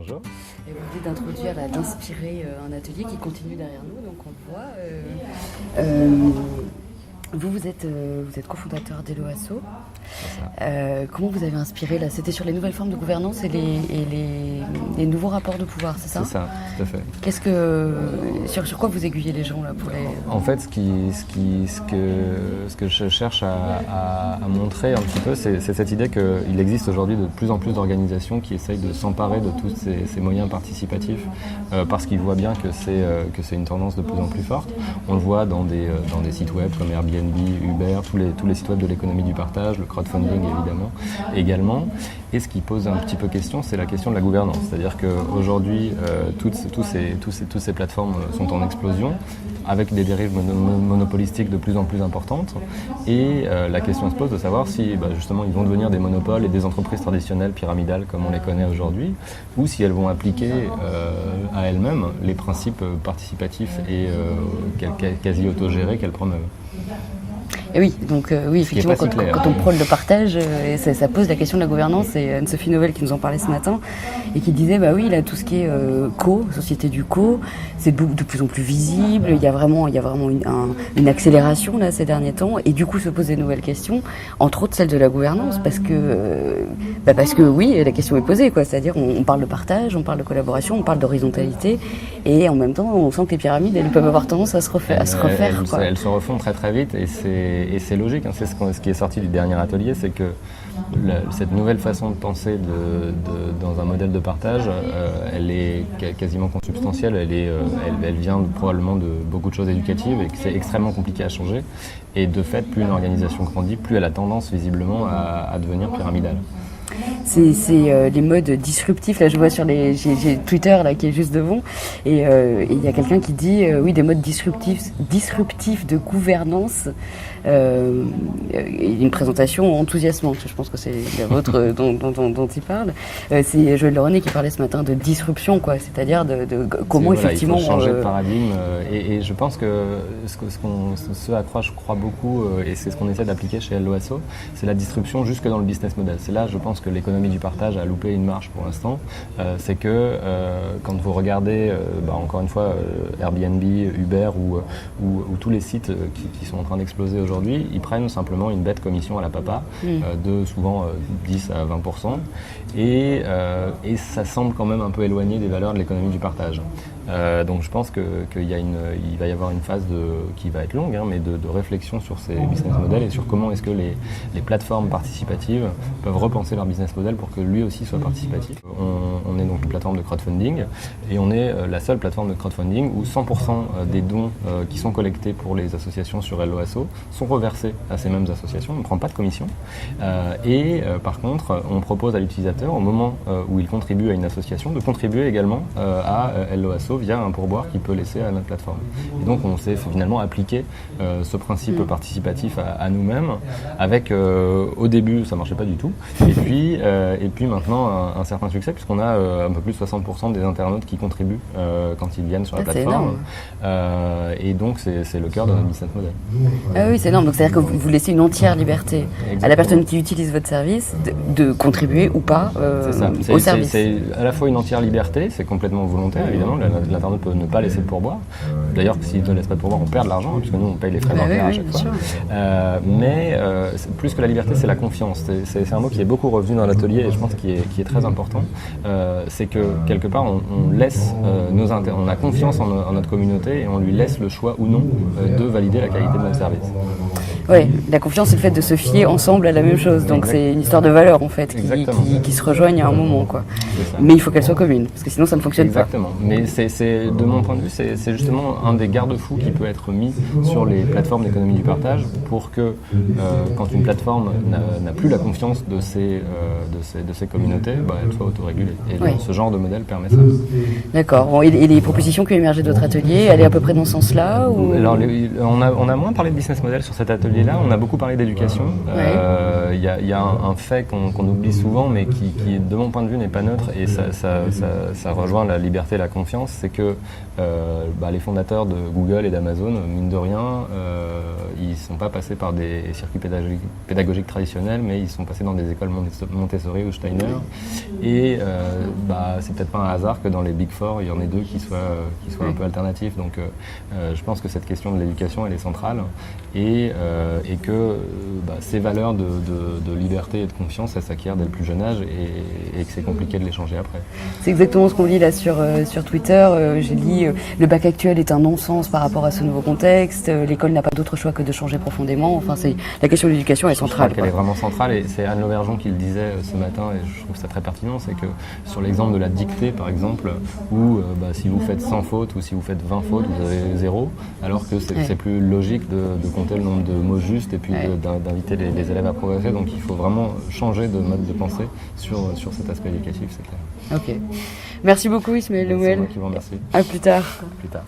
Bonjour. Et vous venez d'introduire, d'inspirer un atelier qui continue derrière nous, donc on le voit. Vous êtes cofondateur d'Hello Asso. Comment vous avez inspiré là? C'était sur les nouvelles formes de gouvernance et les nouveaux rapports de pouvoir, c'est ça? C'est ça, tout à fait. Sur quoi vous aiguillez les gens là pour les... En fait, ce que je cherche à montrer un petit peu, c'est cette idée qu'il existe aujourd'hui de plus en plus d'organisations qui essayent de s'emparer de tous ces moyens participatifs parce qu'ils voient bien que c'est une tendance de plus en plus forte. On le voit dans des sites web comme Airbnb, Uber, tous les sites web de l'économie du partage, le crowdfunding également. Et ce qui pose un petit peu question, c'est la question de la gouvernance. C'est-à-dire qu'aujourd'hui, tous ces plateformes sont en explosion, avec des dérives monopolistiques de plus en plus importantes. Et la question se pose de savoir si justement ils vont devenir des monopoles et des entreprises traditionnelles pyramidales comme on les connaît aujourd'hui, ou si elles vont appliquer à elles-mêmes les principes participatifs et quasi autogérés qu'elles promeuvent. Et oui, donc oui, effectivement, quand on prône le partage, ça pose la question de la gouvernance. C'est Anne-Sophie Novelle qui nous en parlait ce matin et qui disait, oui, là, tout ce qui est société du c'est de plus en plus visible. Il y a vraiment une accélération là ces derniers temps, et du coup se posent des nouvelles questions, entre autres celle de la gouvernance, parce que oui, la question est posée, quoi. C'est-à-dire, on parle de partage, on parle de collaboration, on parle d'horizontalité, et en même temps, on sent que les pyramides, elles peuvent avoir tendance à se refaire. Elles se refont très très vite, et c'est logique, hein. C'est ce qui est sorti du dernier atelier, c'est que cette nouvelle façon de penser dans un modèle de partage, elle est quasiment consubstantielle, elle vient probablement de beaucoup de choses éducatives et que c'est extrêmement compliqué à changer. Et de fait, plus une organisation grandit, plus elle a tendance visiblement à devenir pyramidale. C'est les modes disruptifs. Là, je vois j'ai Twitter là qui est juste devant, et il y a quelqu'un qui dit oui, des modes disruptifs de gouvernance. Une présentation enthousiasmante. Je pense que c'est la vôtre dont il parle. C'est Joël Leronet qui parlait ce matin de disruption, quoi. C'est-à-dire de comment effectivement il faut changer de paradigme. Et je pense que ce à quoi je crois beaucoup, et c'est ce qu'on essaie d'appliquer chez Hello Asso, c'est la disruption jusque dans le business model. C'est là, je pense, que l'économie du partage a loupé une marche pour l'instant. C'est que quand vous regardez, encore une fois, Airbnb, Uber ou tous les sites qui sont en train d'exploser aujourd'hui, ils prennent simplement une bête commission à la papa de souvent 10 à 20%, et ça semble quand même un peu éloigné des valeurs de l'économie du partage. Donc je pense qu'il va y avoir une phase qui va être longue, mais de réflexion sur ces business models et sur comment est-ce que les plateformes participatives peuvent repenser leur business model pour que lui aussi soit participatif. On est donc une plateforme de crowdfunding, et on est la seule plateforme de crowdfunding où 100% des dons qui sont collectés pour les associations sur Hello Asso sont reversés à ces mêmes associations. On ne prend pas de commission, par contre on propose à l'utilisateur, au moment où il contribue à une association, de contribuer également à Hello Asso via un pourboire qu'il peut laisser à notre plateforme. Et donc on s'est finalement appliqué ce principe participatif à nous-mêmes, avec au début ça marchait pas du tout, et puis maintenant un certain succès, puisqu'on a un peu plus de 60% des internautes qui contribuent quand ils viennent sur la plateforme, et donc c'est le cœur de notre business model. Ah oui, c'est énorme. Donc c'est-à-dire que vous laissez une entière liberté à la personne qui utilise votre service de contribuer ou pas au service. C'est à la fois une entière liberté, c'est complètement volontaire, évidemment. L'internaute peut ne pas laisser de pourboire. D'ailleurs, s'il ne laisse pas de pourboire, on perd de l'argent, puisque nous, on paye les frais bancaires à chaque fois. Mais plus que la liberté, c'est la confiance. C'est un mot qui est beaucoup revenu dans l'atelier, et je pense qui est très important. C'est que, quelque part, on laisse on a confiance en notre communauté, et on lui laisse le choix ou non de valider la qualité de notre service. Oui, la confiance, c'est le fait de se fier ensemble à la même chose. Donc c'est une histoire de valeurs, en fait, qui se rejoignent à un moment, quoi. Mais il faut qu'elle soit commune, parce que sinon ça ne fonctionne pas. Exactement. Mais de mon point de vue, c'est justement un des garde-fous qui peut être mis sur les plateformes d'économie du partage pour que quand une plateforme n'a plus la confiance de ses communautés, elle soit autorégulée. Et ce genre de modèle permet ça. D'accord. Bon, et les propositions qui ont émergé de votre atelier, elle est à peu près dans ce sens-là, ou... Alors, on a moins parlé de business model sur cet atelier, Et là, on a beaucoup parlé d'éducation. Il y a un fait qu'on oublie souvent, mais qui, de mon point de vue, n'est pas neutre, et ça rejoint la liberté et la confiance, c'est que les fondateurs de Google et d'Amazon, mine de rien, ils ne sont pas passés par des circuits pédagogiques traditionnels, mais ils sont passés dans des écoles Montessori ou Steiner. Et c'est peut-être pas un hasard que dans les Big Four, il y en ait deux qui soient un peu alternatifs. Donc je pense que cette question de l'éducation, elle est centrale, et que ces valeurs de liberté et de confiance, elles s'acquièrent dès le plus jeune âge, et que c'est compliqué de les changer après. C'est exactement ce qu'on lit là sur Twitter. J'ai dit le bac actuel est un non-sens par rapport à ce nouveau contexte. L'école n'a pas d'autre choix que de changer profondément. Enfin, la question de l'éducation est centrale. Elle est vraiment centrale, et c'est Anne Lauvergeon qui le disait ce matin, et je trouve ça très pertinent, c'est que sur l'exemple de la dictée, par exemple, où si vous faites 100 fautes ou si vous faites 20 fautes, vous avez 0, alors que c'est plus logique de compter le nombre de mots justes et puis d'inviter les élèves à progresser. Donc il faut vraiment changer de mode de pensée sur cet aspect éducatif, c'est clair. Ok. Merci beaucoup Ismaël Lemouel. C'est moi qui vous remercie. À plus tard. Plus tard.